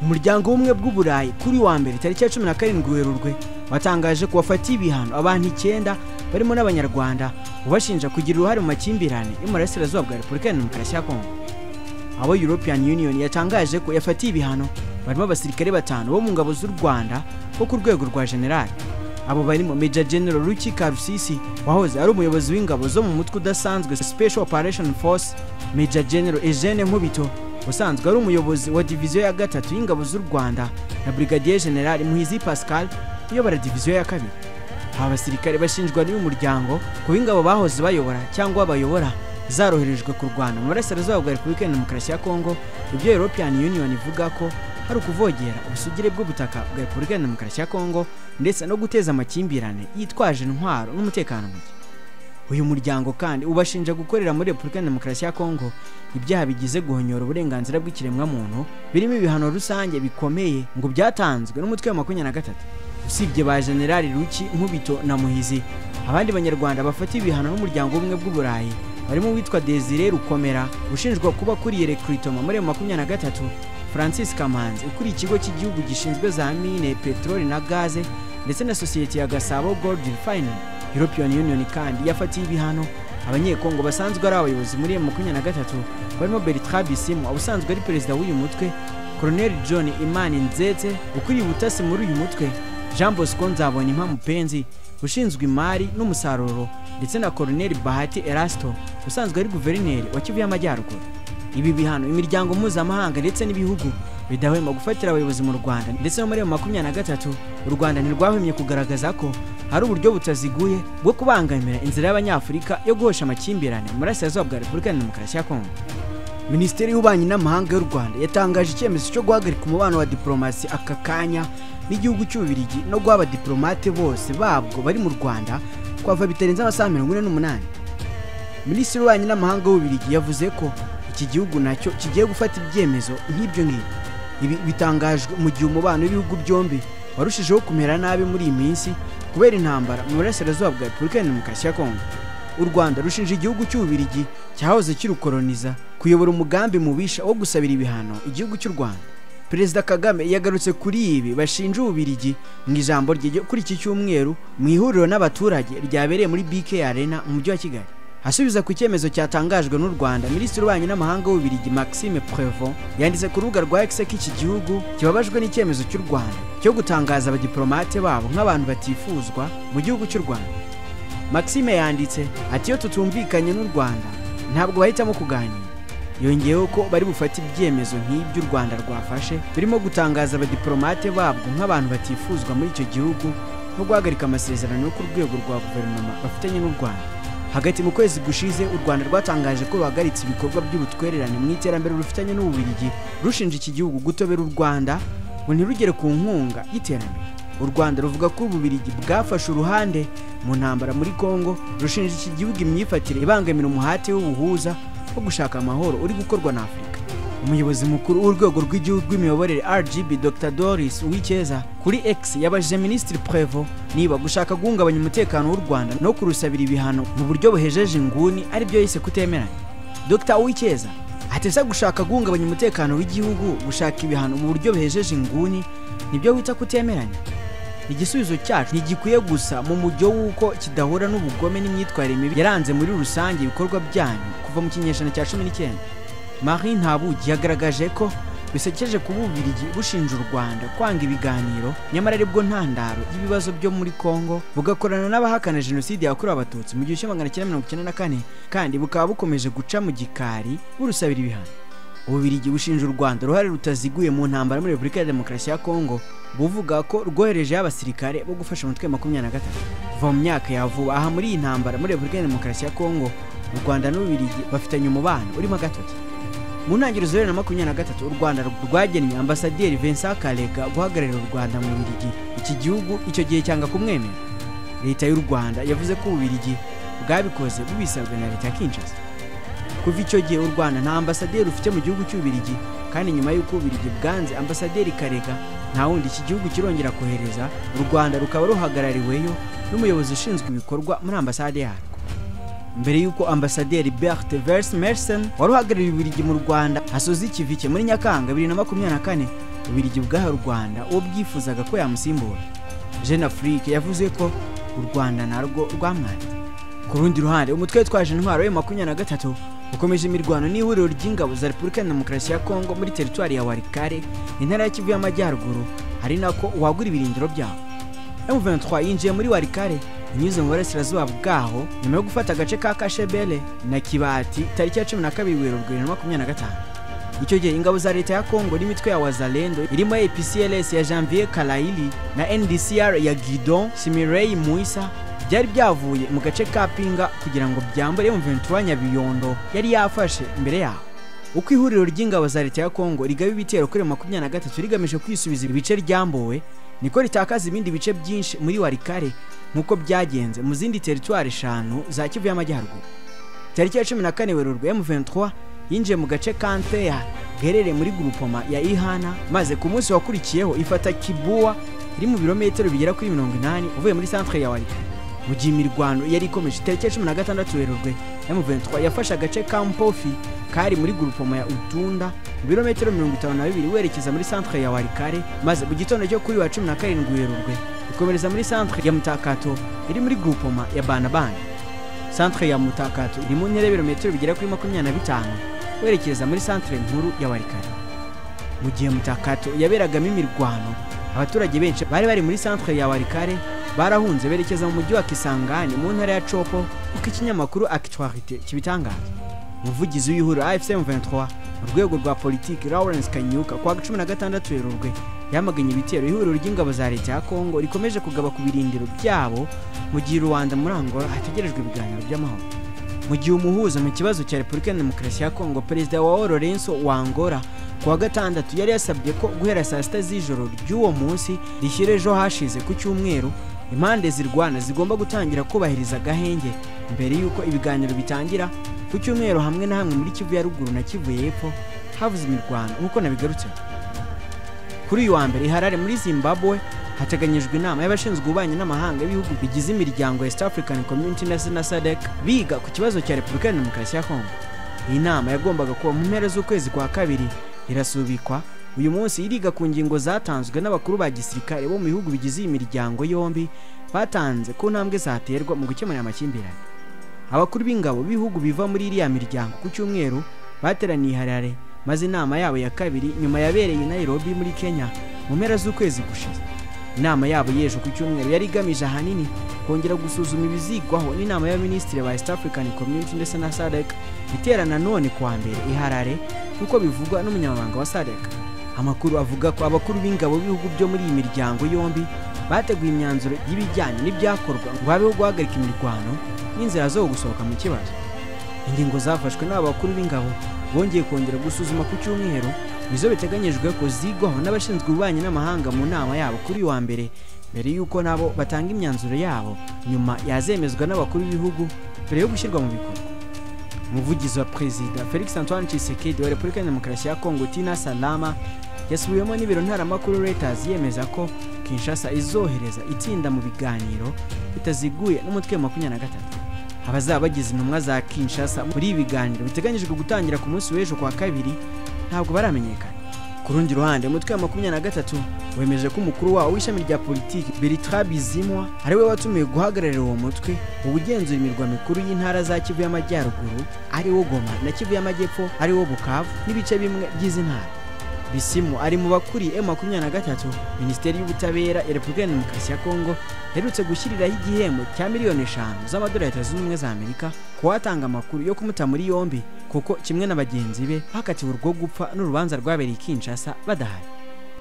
umuryango w'ubumwe bw'uburayi kuri wa mbere tariki ya 17 Werurwe watangaje ko wafatiye ibihano abantu 9 barimo n'abanyarwanda ubashinja kugira uruhare mu makimbirane yo mu burasirazuba bwa Repubulika ya Demokarasi ya Kongo. Abo European Union yatangaje ko yafatiye ibihano barimo abasirikare 5 bo mu ngabo z'u Rwanda bo ku rwego rwa general. Abo barimo Major General Ruki Karusisi wahoze ari umuyobozi w'ingabo zo mu mutwe udasanzwe Special Operation Force, Major General Eugene Nkubito usanzwe ari umuyobozi wa diviziyo ya 3 y'ingabo z'u Rwanda na Brigadier General Muhizi Pascal uyobora diviziyo ya 2. Aba basirikare bashinjwa n'uyu muryango ko ingabo bahoze bayobora cyangwa bayobora zaroherejwe ku Rwanda mu burasirazuba bwa Repubulika ya Demokarasi ya Kongo. Ibyo European Union ivuga ko hari ukuvogera ubusugire bw'ubutaka bwa Repubulika ya Demokarasi ya Kongo ndetse no guteza amakimbirane yitwaje intwaro n'umutekano muke. Uyu muryango kandi ubashinja gukorera muri Repubulika ya Demokarasi ya Kongo ibyaha bigize guhonyora uburenganzira bw'ikiremwa muntu birimo ibihano rusange bikomeye ngo byatanzwe n'umutwe wa 23. Usibye ba General Ruki, Nkubito na Muhizi, abandi banyarwanda bafatiye ibihano n'umuryango w'ubumwe bw'uburayi barimo witwa Desire Rukomera ushinjwa kuba kuriye recruitment muri 23, Francis Kamanzi ukuri ikigo cy'igihugu gishinzwe za mine, petroli na gaze ndetse na societe ya Gasabo Gold Refining. European Union kandi yafatiye ibihano abanyekongo basanzwe ari abayobozi muri 23 barimo Bertrand Bisimwa ubusanzwe ari perezida w'uyu mutwe, Colonel John Imani Nzetse ukuri ubutasi muri uyu mutwe, Jean Bosco Nzabonimpa Mupenzi ushinzwe imari n'umusaruro ndetse na Colonel Bahati Erasto usanzwe ari guverineri wa Kivu y'Amajyaruguru. Ibi bihano imiryango mpuzamahanga ndetse n'ibihugu bidahwema gufatira abayobozi mu Rwanda ndetse no muri 23 u Rwanda ntirwahwemye kugaragaza ko hari uburyo butaziguye bwo kubangamira inzira y'Abanyafurika yo guhosha amakimbirane mu burasirazuba bwa Repubulika ya Demokarasi ya Kongo. Minisiteri y'Ububanyi n'Amahanga y'u Rwanda yatangaje icyemezo cyo guhagarika umubano wa diplomasi aka kanya n'igihugu cy'Ububirigi no guha abadiplomate bose babwo bari mu Rwanda kwava bitarenze amasaha 48. Minisitiri w'Ububanyi n'Amahanga w'Ububirigi yavuze ko iki gihugu nacyo kigiye gufata ibyemezo nk'ibyo ngibyo. Ibi bitangajwe mu gihe umubano w'ibihugu byombi warushijeho kumera nabi muri iyi minsi kubera intambara mu burasirazuba bwa Repubulika ya Demokarasi ya Kongo. U Rwanda rushinja igihugu cy'Ububirigi cyahoze kirukoloniza kuyobora umugambi mubisha wo gusabira ibihano igihugu cy'u Rwanda. Perezida Kagame yagarutse kuri ibi bashinja Ububirigi mu ijambo rye kuri iki cyumweru mu ihuriro n'abaturage ryabereye muri BK Arena mu mujyi wa Kigali. Asubiza ku cyemezo cyatangajwe n'u Rwanda, Minisitiri w'Ububanyi n'Amahanga w'Ububirigi Maxime Prevot yanditse ku rubuga rwa X iki gihugu kibabajwe n'icyemezo cy'u Rwanda cyo gutangaza abadiplomate babo nk'abantu batifuzwa mu gihugu cy'u Rwanda. Maxime yanditse ati iyo tutumvikanye n'u Rwanda ntabwo bahitamo kuganira. Yongeyeho ko bari bufata ibyemezo nk'ibyo u Rwanda rwafashe birimo gutangaza abadiplomate babwo nk'abantu batifuzwa muri icyo gihugu no guhagarika amasezerano yo ku rwego rwa guverinoma bafitanye n'u Rwanda. Hagati mu kwezi gushize u Rwanda rwatangaje ko ruhagaritse ibikorwa by'ubutwererane mu iterambere rufitanye n'Ububirigi rushinja iki gihugu gutobera u Rwanda ngo ntirugere ku nkunga y'iterambere. U Rwanda ruvuga ko Ububirigi bwafashe uruhande mu ntambara muri Kongo rushinja iki gihugu imyifatire ibangamira umuhate w'ubuhuza wo gushaka amahoro uri gukorwa na Afurika. Umuyobozi mukuru w'urwego rw'igihugu rw'imiyoborere RGB Dr Doris Uwicyeza kuri X yabajije Minisitiri Prevot niba gushaka guhungabanya umutekano w'u Rwanda no kurusabira ibihano mu buryo buhejeje inguni ari byo yise kutemeranya. Dr Uwicyeza atesa gushaka guhungabanya umutekano w'igihugu gushaka ibihano mu buryo buhejeje inguni nibyo wita kutemeranya. Igisubizo cyacu ntigikwiye gusa mu mujyo w'uko kidahura n'ubugome n'imyitwarire mibi yaranze muri rusange ibikorwa byanyu kuva mu kinyejana cya 19. Marie Ntabugi yagaragaje ko bisekeje kuba Ububirigi bushinja u Rwanda kwanga ibiganiro nyamara aribwo ntandaro y'ibibazo byo muri Kongo bugakorana n'abahakana jenoside yakorewe Abatutsi mu 1994 kandi bukaba bukomeje guca mu gikari burusabira ibihano. Ububirigi bushinja u Rwanda uruhare rutaziguye mu ntambara muri Repubulika ya Demokarasi ya Kongo buvuga ko rwohereje abasirikare bo gufasha umutwe wa 23 kuva mu myaka ya vuba. Aha muri iyi ntambara muri Repubulika ya Demokarasi ya Kongo u Rwanda n'Ububirigi bafitanye umubano urimo agatoki. Mu ntangiriro za 2023 u Rwanda rwagennye ambasaderi Vincent Karega guhagararira u Rwanda mu Ububirigi. Iki gihugu icyo gihe cyanga kumwemera. Leta y'u Rwanda yavuze ko Ububirigi bwabikoze bubisabwe na leta ya Kinshasa. Kuva icyo gihe u Rwanda nta ambasaderi ufite mu gihugu cy'Ububirigi kandi nyuma y'uko Ububirigi bwanze ambasaderi Karega nta wundi iki gihugu kirongera kohereza. U Rwanda rukaba ruhagarariweyo n'umuyobozi ushinzwe ibikorwa muri ambasade yarwo. Mbere yuko ambasaderi Bert Vers Mersen waruhagarariye Ububirigi mu Rwanda asoza ikivike muri Nyakanga 2024 Ububiligi bwaha u Rwanda uwo bwifuzaga ko yamusimbura. Jeune Afrique yavuze ko u Rwanda narwo rwamwanze. Ku rundi ruhande umutwe witwaje intwaro ya 23 ukomeje imirwano n'ihuriro ry'ingabo za Repubulika ya Demokarasi ya Kongo muri teritwari ya Walikale intara ya Kivu y'Amajyaruguru, ari nako wagura ibirindiro byabo. M23 yinjiye muri Walikale inyuze mu burasirazuba bwaho nyuma yo gufata agace ka Kashebele na Kibati tariki ya 12 Werurwe 2025. Icyo gihe ingabo za leta ya Kongo n'imitwe ya Wazalendo irimo APCLS ya Janvier Kalayili na NDCR ya Gidon Simirei Muisa byari byavuye mu gace ka Pinga kugira ngo byambure M23 Nyabiyondo yari yafashe imbere yaho. Uko ihuriro ry'ingabo za leta ya Kongo rigaba ibitero kuri 23 rigamije kwisubiza ibice ryambowe, niko ritakaza ibindi bice byinshi muri Walikale nkuko byagenze mu zindi teritwari 5 za Kivu y'Amajyaruguru. Tariki ya 14 Werurwe M23 yinjiye mu gace ka Nteya gerere muri groupement ya Ihana, maze ku munsi wakurikiyeho ifata Kibua iri mu birometero bigera kuri 80 uvuye muri centre ya Walikale. Mu gihe imirwano yari ikomeje tariki ya 16 Werurwe M23 yafashe agace ka Mpofi kari muri groupement ya Utunda mu birometero 52 werekeza muri centre ya Walikale, maze mu gitondo cyo kuri wa 17 Werurwe ikomereza muri centre ya Mutakato iri muri groupement ya Banabana. Centre ya Mutakato iri mu ntera ibirometero bigera kuri 25 werekeza muri centre nkuru ya Walikale. Mu gihe Mutakato yaberagamo imirwano, abaturage benshi bari muri centre ya Walikale barahunze berekeza mu mujyi wa Kisangani mu ntara ya Chopo, uko ikinyamakuru Actualité kibitangaza. Umuvugizi w'ihuriro AFC M23 mu rwego rwa politiki Lawrence Kanyuka kwa 16 Werurwe yamaganye ibitero ihuriro ry'ingabo za leta ya Kongo rikomeje kugaba ku birindiro byabo mu gihe Rwanda muri Angola hategerejwe ibiganiro by'amahoro. Mu gihe umuhuza mu kibazo cya Repubulika ya Demokarasi ya Kongo Perezida wa Lorenzo wa Angola kuwa gatandatu yari yasabye ko guhera saa 6 z'ijoro ry'uwo munsi rishyirejo hashize ku cyumweru impande zirwana zigomba gutangira kubahiriza gahenge mbere yuko ibiganiro bitangira ku cyumweru hamwe na hamwe muri Kivu ya ruguru na Kivu y'epfo havuze imirwano nkuko nabigarutse. Kuri uyu wa mbere Harare muri Zimbabwe hateganyijwe inama y'abashinzwe ububanyi n'amahanga y'ibihugu bigize imiryango East African Community na SADC biga ku kibazo cya Repubulika ya Demokarasi ya Kongo. Iyi nama yagombaga kuba mu mpera z'ukwezi kwa kabiri irasubikwa uyu munsi iriga ku ngingo zatanzwe n'abakuru ba gisirikare bo mu bihugu bigize imiryango yombi batanze ku ntambwe zaterwa mu gukemura amakimbirane. Abakuru b'ingabo b'ibihugu biva muri iriya miryango ku cyumweru bateraniye Harare, maze inama yabo ya kabiri nyuma yabereye Nairobi muri Kenya mu mpera z'ukwezi gushize. Inama yabo yejo ku cyumweru yari igamije ahanini kongera gusuzuma ibizigwaho n'inama y'abaminisitiri ba East African Community ndetse na SADC iterana none kuwa mbere i Harare kuko bivugwa n'umunyamabanga wa SADC. Amakuru avuga ko abakuru b'ingabo b'ibihugu byo muri iyi miryango yombi bateguye imyanzuro y'ibijyanye n'ibyakorwa ngo habeho guhagarika imirwano n'inzira zo gusohoka mu kibazo. Ingingo zafashwe n'abakuru b'ingabo bongeye kongera gusuzuma ku cyumweru nizo biteganyijwe ko zigwaho n'abashinzwe ububanyi n'amahanga mu nama yabo kuri wa mbere yuko nabo batanga imyanzuro yabo nyuma yazemezwa n'abakuru b'ibihugu mbere yo gushyirwa mu bikorwa. Umuvugizi wa Perezida Felix Antoine Tshisekedi wa Repubulika ya Demokarasi ya Kongo Tina Salama yasubiyemo n'ibiro ntaramakuru Reuters yemeza ko Kinshasa izohereza itsinda mu biganiro bitaziguye n'umutwe wa 23. Abazaba bagize intumwa za Kinshasa muri ibi biganiro biteganyijwe gutangira ku munsi w'ejo kwa kabiri ntabwo baramenyekana. Ku rundi ruhande umutwe wa 23 wemeje ko umukuru wawo w'ishami rya politiki Bertrand Bizimwa ari we watumiye guhagararira uwo mutwe ubugenzura imirwa mikuru y'intara za Kivu y'Amajyaruguru ari wo Goma na Kivu y'Amajyepfo ari wo Bukavu n'ibice bimwe by'izi ntara. Bisimu ari mu bakuri M23. Minisiteri y'Ubutabera ya Repubulika ya Demokarasi ya Kongo herutse gushyiriraho igihembo cya miliyoni 5 z'amadolari y'Amerika kuwatanga amakuru yo kumuta muri yombi kuko kimwe na bagenzi be hakatiwe urwo gupfa n'urubanza rwabereye Kinshasa badahari.